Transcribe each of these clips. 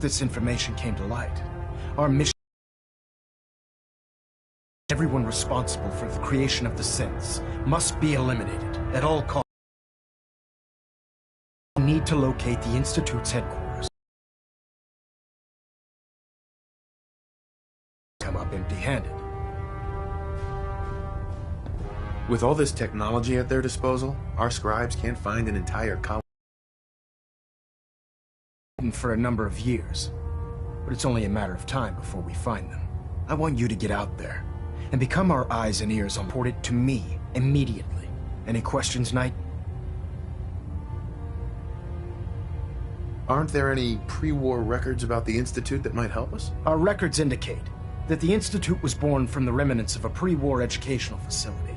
This information came to light. Our mission... Everyone responsible for the creation of the synths must be eliminated at all costs. We need to locate the Institute's headquarters. Come up empty-handed. With all this technology at their disposal, our scribes can't find an entire colony. For a number of years, but it's only a matter of time before we find them. I want you to get out there and become our eyes and ears on report it to me immediately. Any questions, Knight? Aren't there any pre-war records about the Institute that might help us? Our records indicate that the Institute was born from the remnants of a pre-war educational facility,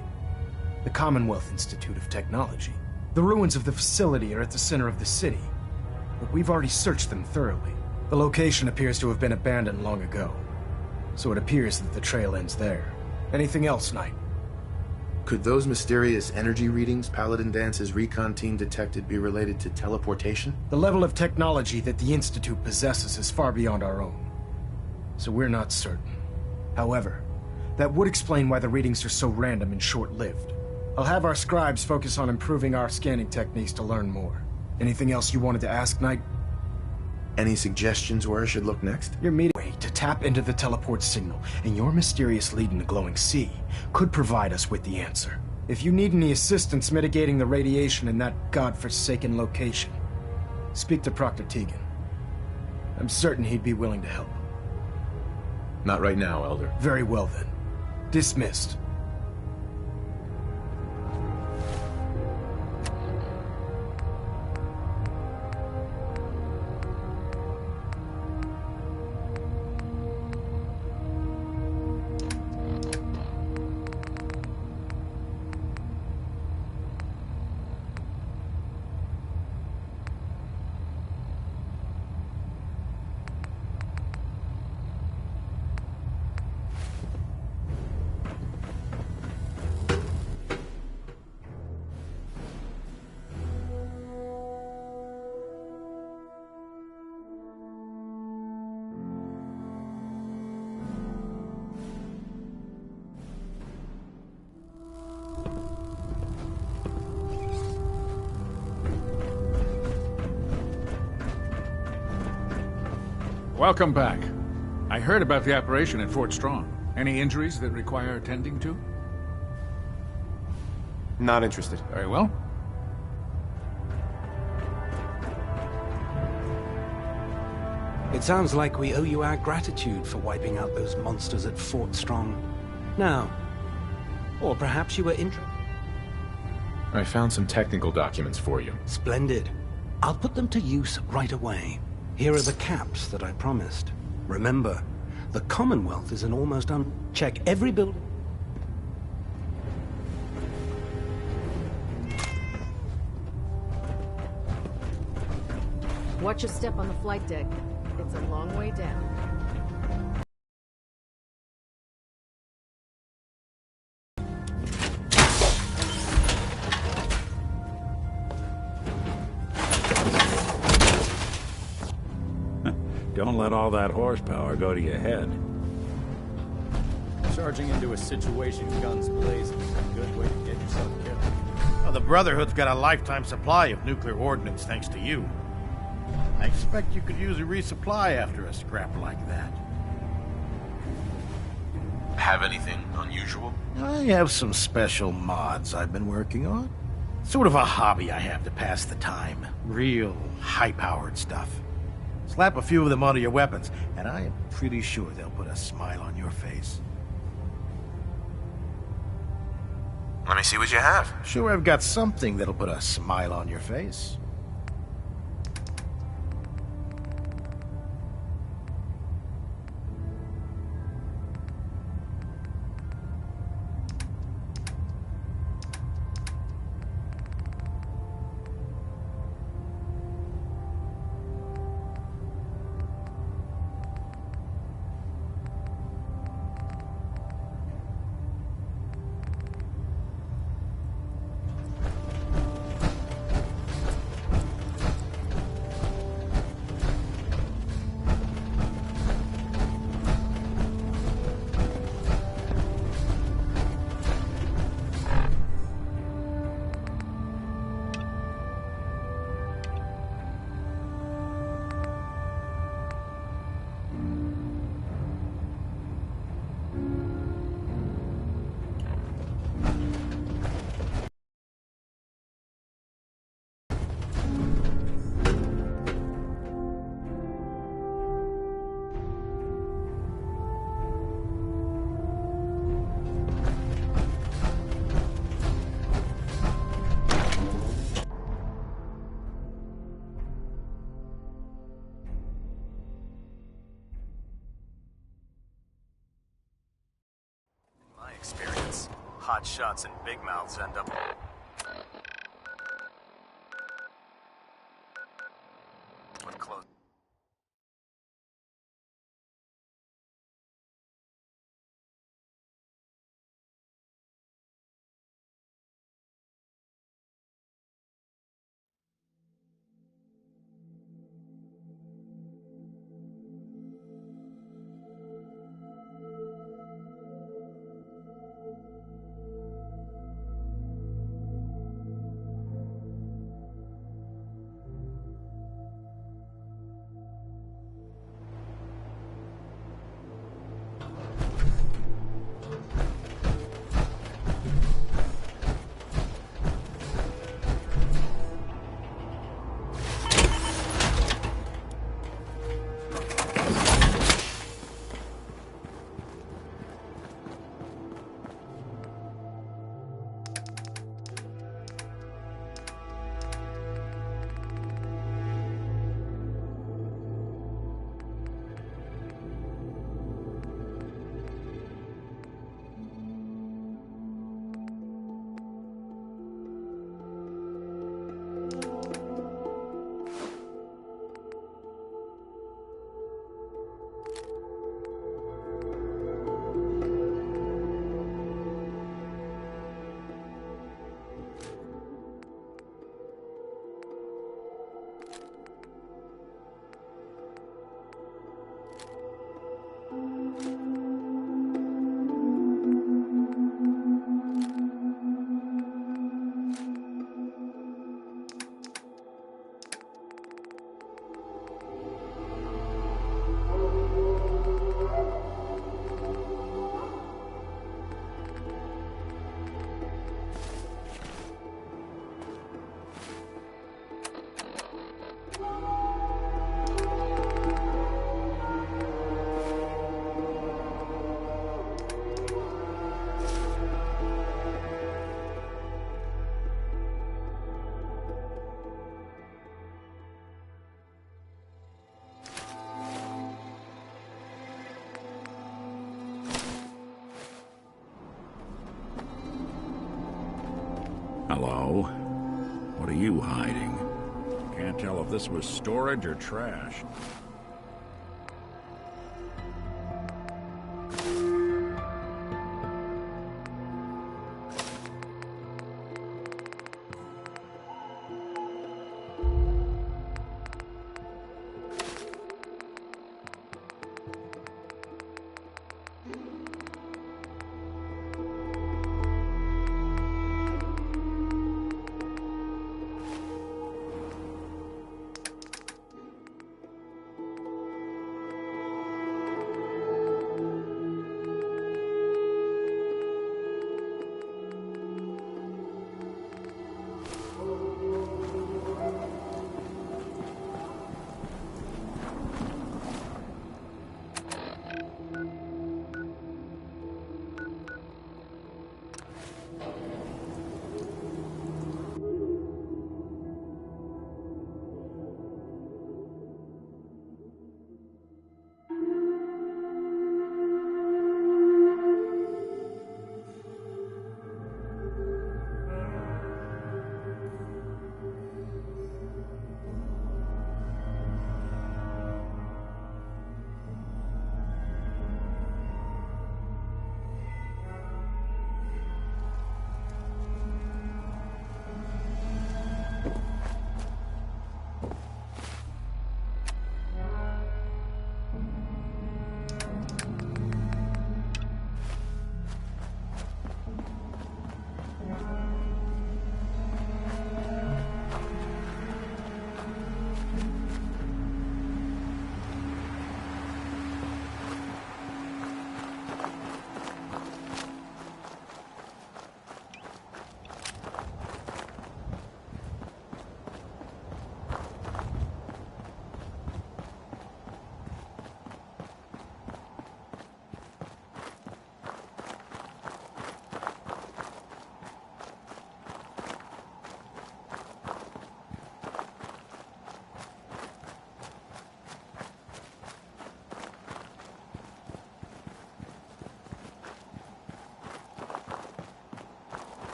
the Commonwealth Institute of Technology. The ruins of the facility are at the center of the city, but we've already searched them thoroughly. The location appears to have been abandoned long ago, so it appears that the trail ends there. Anything else, Knight? Could those mysterious energy readings Paladin Dance's recon team detected be related to teleportation? The level of technology that the Institute possesses is far beyond our own, so we're not certain. However, that would explain why the readings are so random and short-lived. I'll have our scribes focus on improving our scanning techniques to learn more. Anything else you wanted to ask, Knight? Any suggestions where I should look next? Your meeting way to tap into the teleport signal, and your mysterious lead in the glowing sea could provide us with the answer. If you need any assistance mitigating the radiation in that godforsaken location, speak to Proctor Tegan. I'm certain he'd be willing to help. Not right now, Elder. Very well then. Dismissed. Welcome back. I heard about the operation at Fort Strong. Any injuries that require attending to? Not interested. Very well. It sounds like we owe you our gratitude for wiping out those monsters at Fort Strong. Now, or perhaps you were interested. I found some technical documents for you. Splendid. I'll put them to use right away. Here are the caps that I promised. Remember, the Commonwealth is an almost check every building. Watch your step on the flight deck. It's a long way down. Don't let all that horsepower go to your head. Charging into a situation guns blazing is a good way to get yourself killed. Well, the Brotherhood's got a lifetime supply of nuclear ordnance thanks to you. I expect you could use a resupply after a scrap like that. Have anything unusual? I have some special mods I've been working on. Sort of a hobby I have to pass the time. Real high-powered stuff. Slap a few of them onto your weapons, and I am pretty sure they'll put a smile on your face. Let me see what you have. Sure, I've got something that'll put a smile on your face. hot shots and big mouths end up... with close... Hello? What are you hiding? Can't tell if this was storage or trash.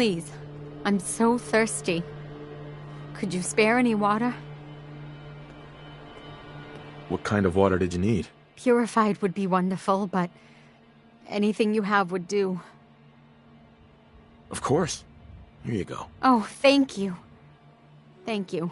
Please. I'm so thirsty. Could you spare any water? What kind of water did you need? Purified would be wonderful, but anything you have would do. Of course. Here you go. Oh, thank you. Thank you.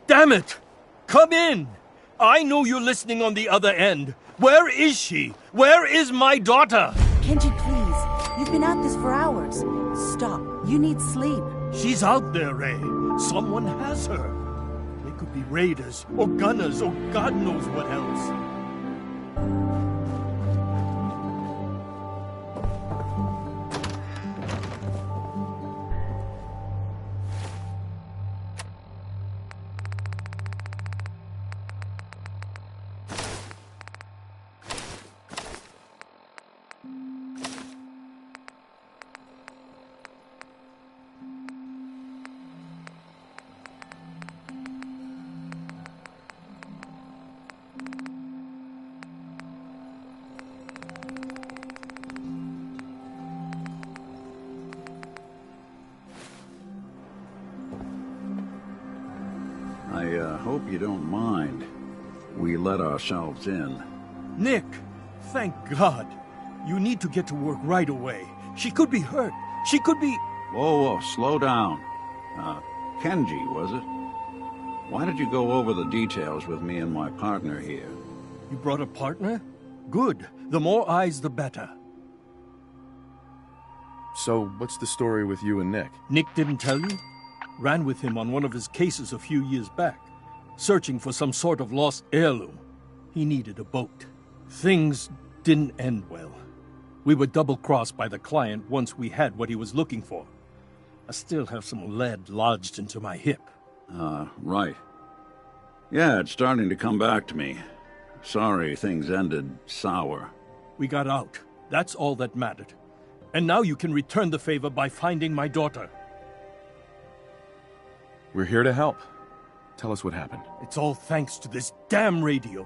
Damn it! Come in! I know you're listening on the other end. Where is she? Where is my daughter? Kenji, please. You've been at this for hours. Stop. You need sleep. She's out there, Ray. Someone has her. They could be raiders, or gunners, or God knows what else. I hope you don't mind. We let ourselves in. Nick, thank God. You need to get to work right away. She could be hurt. She could be... Whoa, slow down. Kenji, was it? Why did you go over the details with me and my partner here? You brought a partner? Good. The more eyes, the better. So, what's the story with you and Nick? Nick didn't tell you? Ran with him on one of his cases a few years back, searching for some sort of lost heirloom. He needed a boat. Things didn't end well. We were double-crossed by the client once we had what he was looking for. I still have some lead lodged into my hip. Right. Yeah, it's starting to come back to me. Sorry things ended sour. We got out. That's all that mattered. And now you can return the favor by finding my daughter. We're here to help. Tell us what happened. It's all thanks to this damn radio.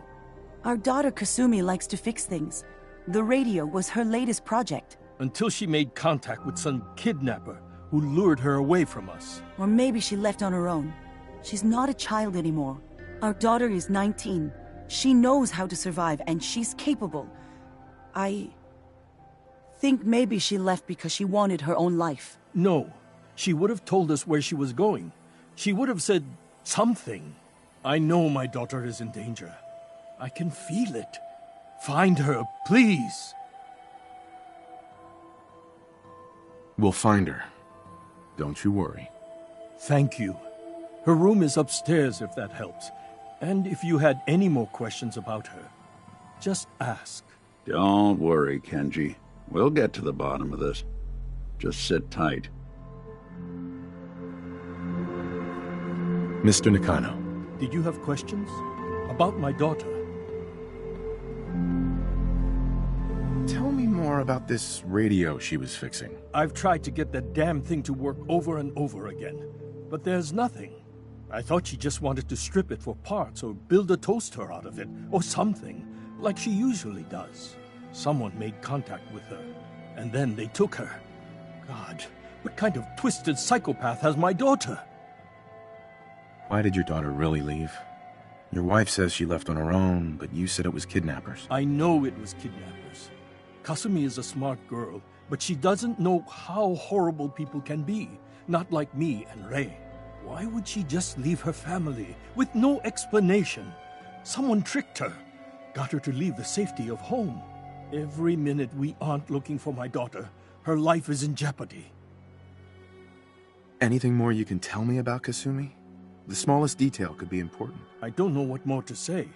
Our daughter Kasumi likes to fix things. The radio was her latest project. Until she made contact with some kidnapper who lured her away from us. Or maybe she left on her own. She's not a child anymore. Our daughter is 19. She knows how to survive, and she's capable. I think maybe she left because she wanted her own life. No. She would have told us where she was going. She would have said something. I know my daughter is in danger. I can feel it. Find her, please. We'll find her. Don't you worry. Thank you. Her room is upstairs if that helps. And if you had any more questions about her, just ask. Don't worry, Kenji. We'll get to the bottom of this. Just sit tight. Mr. Nakano. Did you have questions? About my daughter? Tell me more about this radio she was fixing. I've tried to get that damn thing to work over and over again, but there's nothing. I thought she just wanted to strip it for parts or build a toaster out of it, or something, like she usually does. Someone made contact with her, and then they took her. God, what kind of twisted psychopath has my daughter? Why did your daughter really leave? Your wife says she left on her own, but you said it was kidnappers. I know it was kidnappers. Kasumi is a smart girl, but she doesn't know how horrible people can be. Not like me and Ray. Why would she just leave her family with no explanation? Someone tricked her. Got her to leave the safety of home. Every minute we aren't looking for my daughter, her life is in jeopardy. Anything more you can tell me about Kasumi? The smallest detail could be important. I don't know what more to say.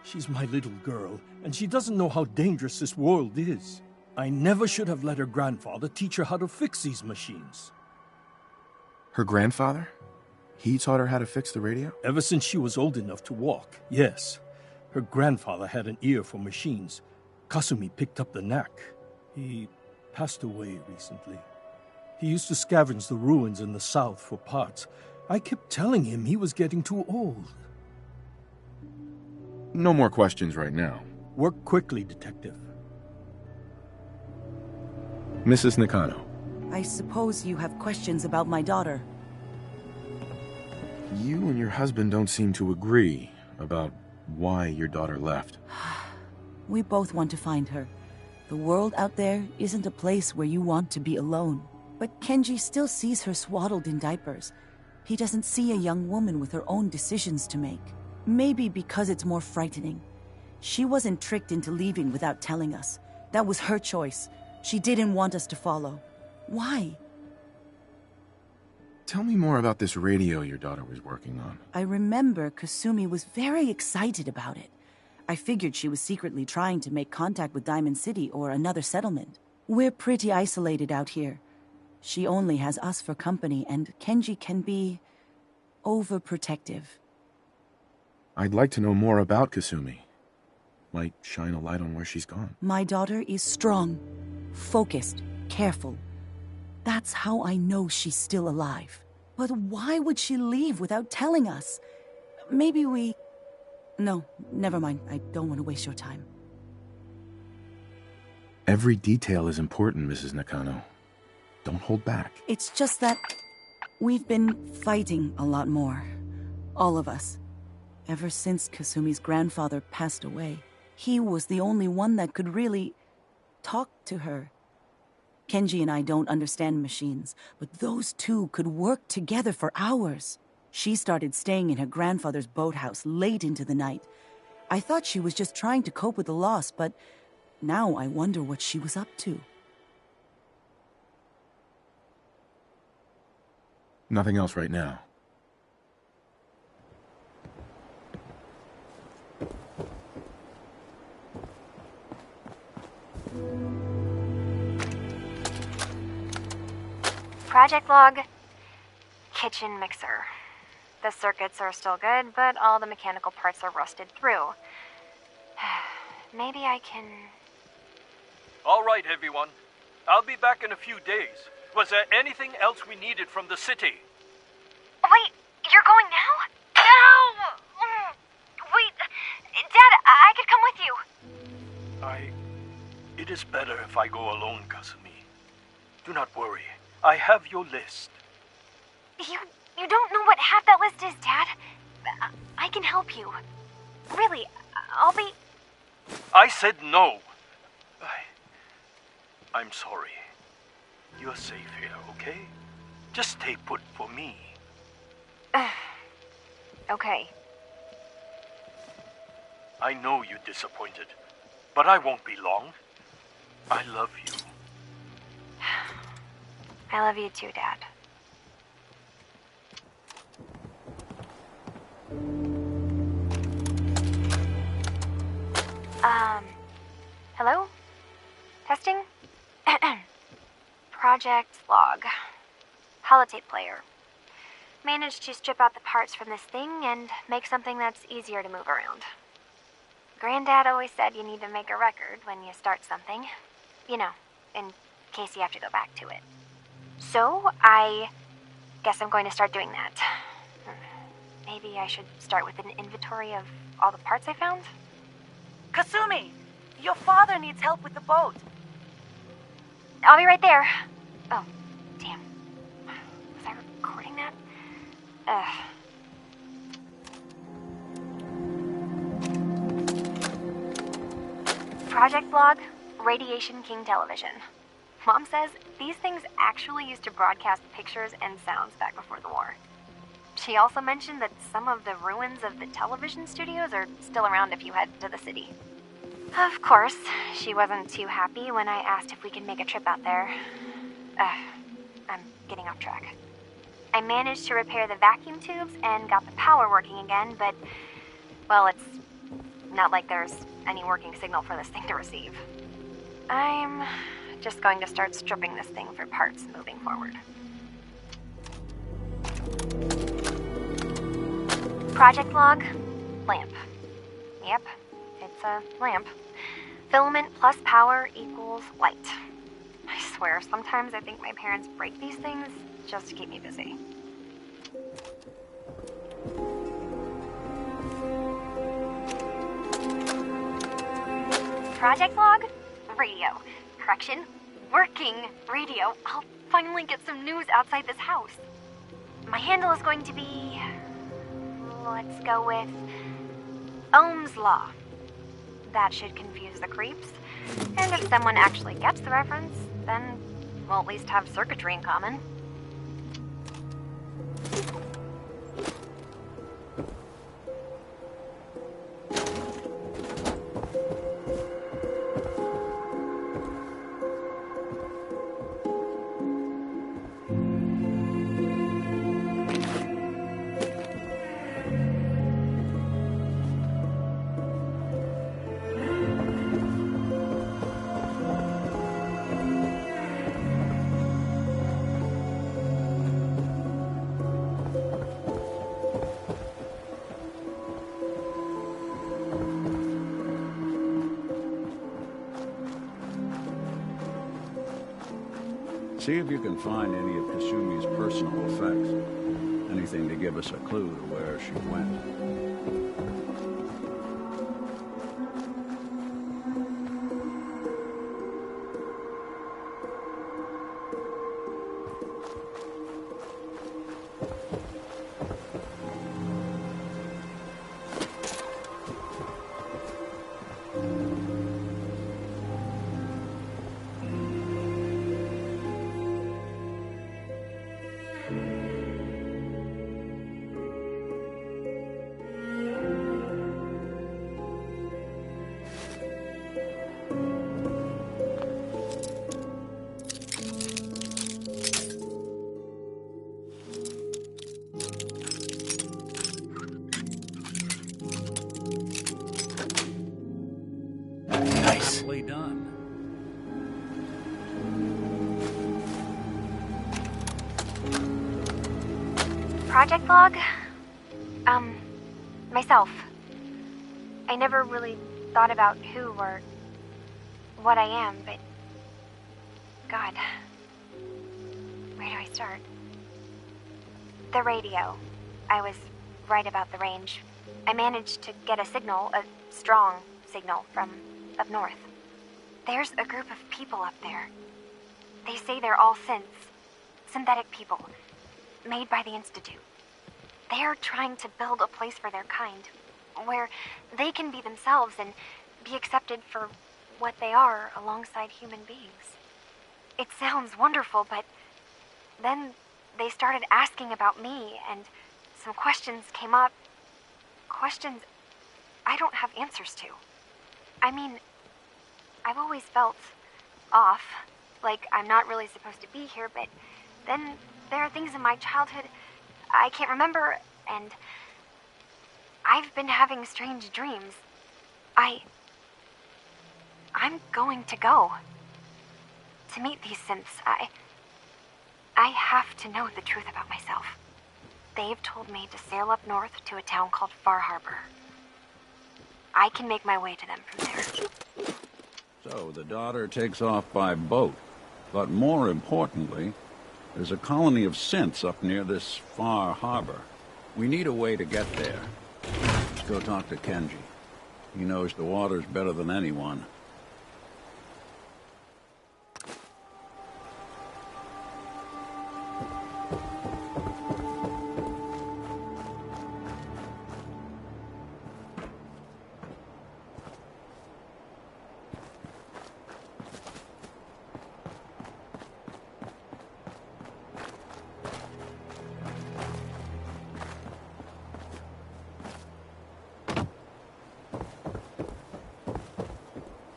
She's my little girl, and she doesn't know how dangerous this world is. I never should have let her grandfather teach her how to fix these machines. Her grandfather? He taught her how to fix the radio? Ever since she was old enough to walk, yes. Her grandfather had an ear for machines. Kasumi picked up the knack. He passed away recently. He used to scavenge the ruins in the south for parts. I kept telling him he was getting too old. No more questions right now. Work quickly, Detective. Mrs. Nakano. I suppose you have questions about my daughter. You and your husband don't seem to agree about why your daughter left. We both want to find her. The world out there isn't a place where you want to be alone. But Kenji still sees her swaddled in diapers. He doesn't see a young woman with her own decisions to make. Maybe because it's more frightening. She wasn't tricked into leaving without telling us. That was her choice. She didn't want us to follow. Why? Tell me more about this radio your daughter was working on. I remember Kasumi was very excited about it. I figured she was secretly trying to make contact with Diamond City or another settlement. We're pretty isolated out here. She only has us for company, and Kenji can be overprotective. I'd like to know more about Kasumi. Might shine a light on where she's gone. My daughter is strong, focused, careful. That's how I know she's still alive. But why would she leave without telling us? Maybe we... No, never mind. I don't want to waste your time. Every detail is important, Mrs. Nakano. Don't hold back. It's just that we've been fighting a lot more. All of us. Ever since Kasumi's grandfather passed away. He was the only one that could really talk to her. Kenji and I don't understand machines, but those two could work together for hours. She started staying in her grandfather's boathouse late into the night. I thought she was just trying to cope with the loss, but now I wonder what she was up to. Nothing else right now. Project log. Kitchen mixer. The circuits are still good, but all the mechanical parts are rusted through. Maybe I can... All right, everyone. I'll be back in a few days. Was there anything else we needed from the city? Wait, you're going now? No! Wait, Dad, I could come with you. It is better if I go alone, Kasumi. Do not worry. I have your list. You don't know what half that list is, Dad. I can help you. Really, I'll be... I said no. I'm sorry. You're safe here, okay? Just stay put for me. Okay. I know you're disappointed, but I won't be long. I love you. I love you too, Dad. Hello? Testing? Project log. Holotape player. Managed to strip out the parts from this thing and make something that's easier to move around. Granddad always said you need to make a record when you start something. You know, in case you have to go back to it. So, I guess I'm going to start doing that. Maybe I should start with an inventory of all the parts I found? Kasumi! Your father needs help with the boat. I'll be right there. Oh, damn. Was I recording that? Project Log, Radiation King Television. Mom says these things actually used to broadcast pictures and sounds back before the war. She also mentioned that some of the ruins of the television studios are still around if you head to the city. Of course, she wasn't too happy when I asked if we could make a trip out there. I'm getting off track. I managed to repair the vacuum tubes and got the power working again, but, well, it's not like there's any working signal for this thing to receive. I'm just going to start stripping this thing for parts moving forward. Project Log, lamp. Yep, it's a lamp. Filament plus power equals light. I swear, sometimes I think my parents break these things just to keep me busy. Project Log, radio. Correction, working radio. I'll finally get some news outside this house. My handle is going to be... let's go with... Ohm's Law. That should confuse the creeps. And if someone actually gets the reference, then we'll at least have circuitry in common. See if you can find any of Kasumi's personal effects. Anything to give us a clue to where she went. Nicely done. Project Log? Myself. I never really thought about who or what I am, but... God. Where do I start? The radio. I was right about the range. I managed to get a signal, a strong signal, from up north. There's a group of people up there. They say they're all synths. Synthetic people. Made by the Institute. They're trying to build a place for their kind, where they can be themselves and be accepted for what they are alongside human beings. It sounds wonderful, but then they started asking about me, and some questions came up. Questions I don't have answers to. I mean, I've always felt off, like I'm not really supposed to be here, but then there are things in my childhood I can't remember, and I've been having strange dreams. I'm going to go. To meet these synths, I have to know the truth about myself. They've told me to sail up north to a town called Far Harbor. I can make my way to them from there. So the daughter takes off by boat. But more importantly, there's a colony of synths up near this Far Harbor. We need a way to get there. Let's go talk to Kenji. He knows the waters better than anyone.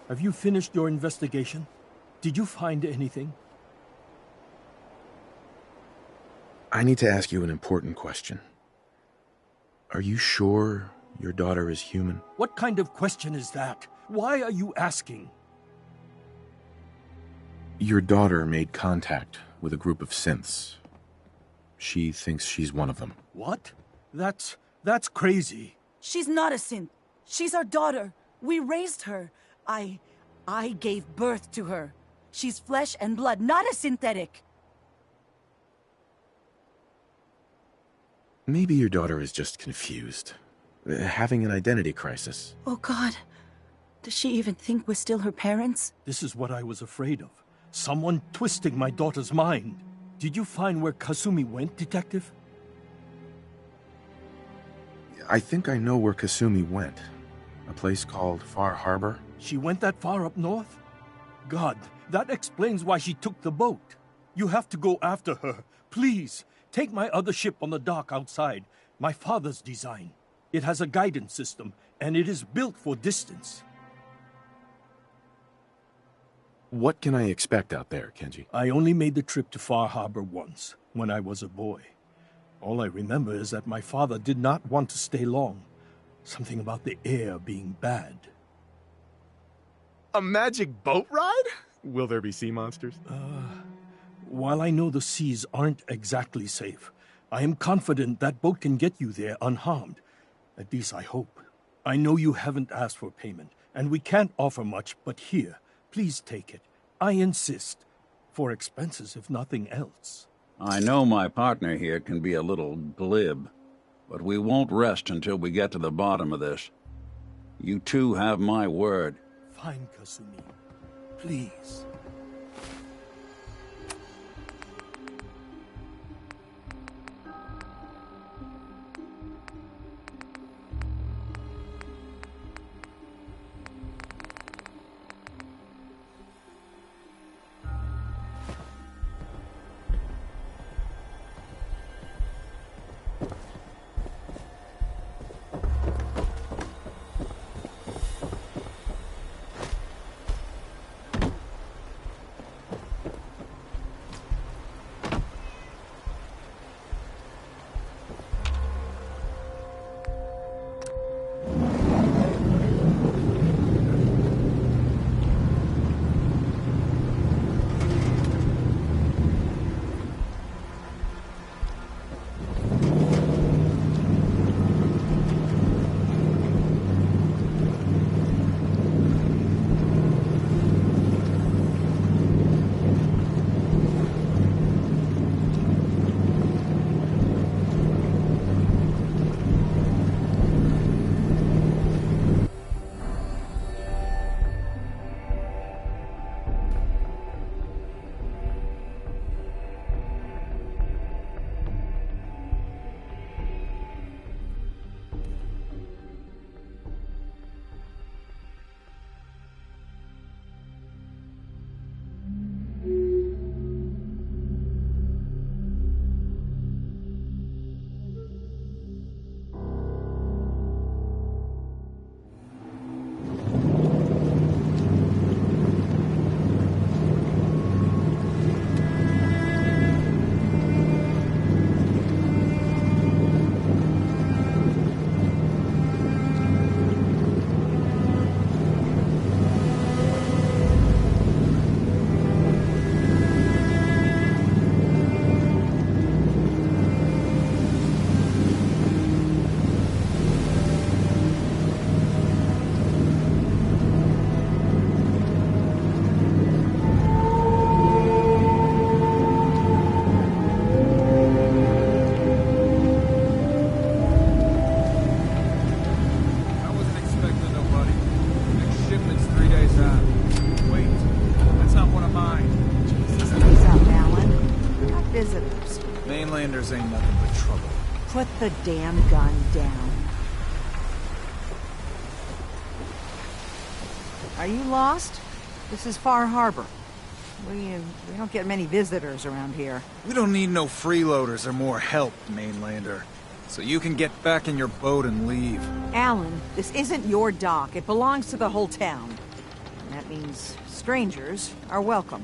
Have you finished your investigation? Did you find anything? I need to ask you an important question. Are you sure your daughter is human? What kind of question is that? Why are you asking? Your daughter made contact with a group of synths. She thinks she's one of them. What? That's crazy. She's not a synth. She's our daughter. We raised her. I gave birth to her. She's flesh and blood, not a synthetic. Maybe your daughter is just confused. Having an identity crisis. Oh God. Does she even think we're still her parents? This is what I was afraid of. Someone twisting my daughter's mind. Did you find where Kasumi went, Detective? I think I know where Kasumi went. A place called Far Harbor. She went that far up north? God, that explains why she took the boat. You have to go after her. Please, take my other ship on the dock outside. My father's design. It has a guidance system, and it is built for distance. What can I expect out there, Kenji? I only made the trip to Far Harbor once, when I was a boy. All I remember is that my father did not want to stay long. Something about the air being bad. A magic boat ride? Will there be sea monsters? While I know the seas aren't exactly safe, I am confident that boat can get you there unharmed. At least I hope. I know you haven't asked for payment, and we can't offer much, but here, please take it. I insist. For expenses, if nothing else. I know my partner here can be a little glib, but we won't rest until we get to the bottom of this. You two have my word. Fine, Kasumi. Please. Mainlanders ain't nothing but trouble. Put the damn gun down. Are you lost? This is Far Harbor. We don't get many visitors around here. We don't need no freeloaders or more help, Mainlander. So you can get back in your boat and leave. Alan, this isn't your dock. It belongs to the whole town. That means strangers are welcome.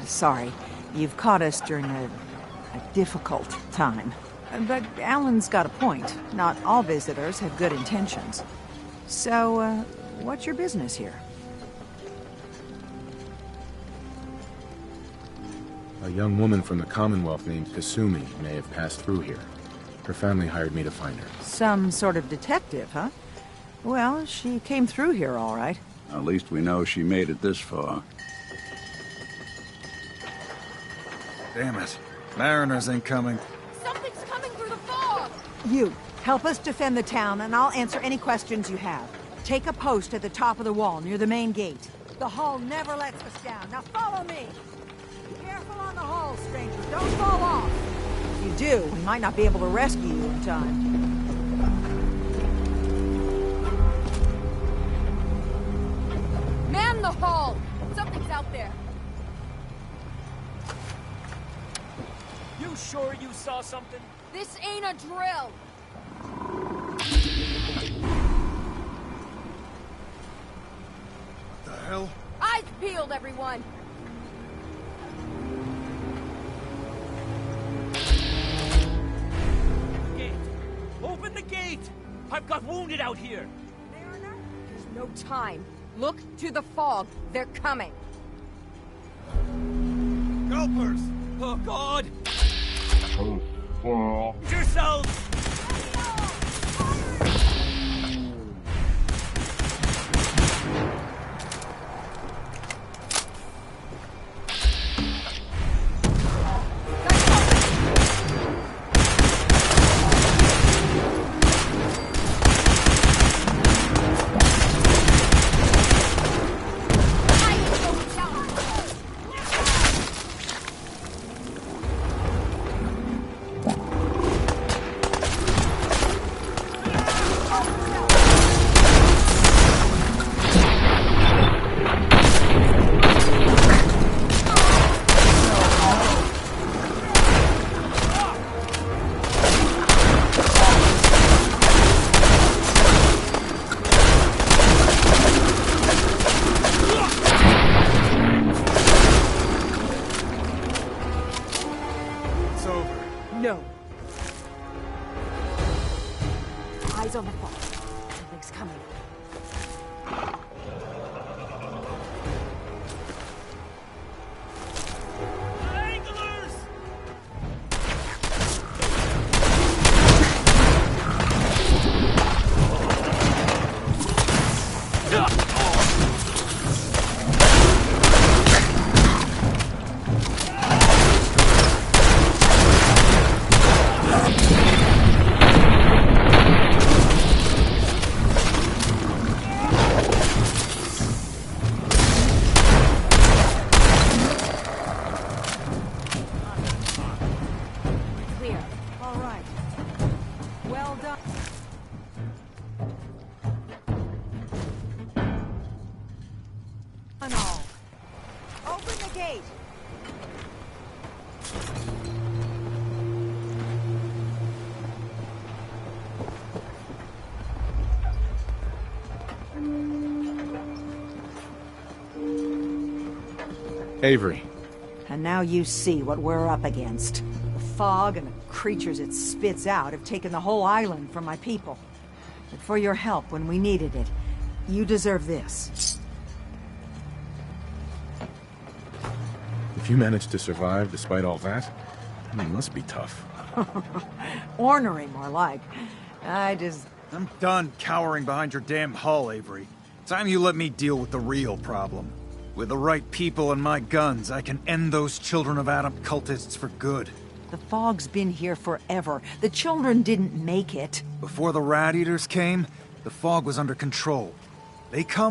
Sorry, you've caught us during a difficult time. But Alan's got a point. Not all visitors have good intentions. So, what's your business here? A young woman from the Commonwealth named Kasumi may have passed through here. Her family hired me to find her. Some sort of detective, huh? Well, she came through here all right. At least we know she made it this far. Damn it. Mariners ain't coming. Something's coming through the fog! You, help us defend the town, and I'll answer any questions you have. Take a post at the top of the wall, near the main gate. The Hall never lets us down. Now follow me! Be careful on the Hall, stranger. Don't fall off! If you do, we might not be able to rescue you in time. Man the Hall! Something's out there. You sure you saw something? This ain't a drill! The hell? Eyes peeled, everyone! Gate! Open the gate! I've got wounded out here! Mariner, there's no time. Look to the fog. They're coming. Gulpers! Oh, God! Yourselves! No. Eyes on the fog. Something's coming. Avery. And now you see what we're up against. The fog and the creatures it spits out have taken the whole island from my people. But for your help when we needed it, you deserve this. If you managed to survive despite all that, it must be tough. Ornery, more like. I'm done cowering behind your damn hull, Avery. Time you let me deal with the real problem. With the right people and my guns, I can end those Children of Adam cultists for good. The fog's been here forever. The children didn't make it. Before the Rat Eaters came, the fog was under control. They come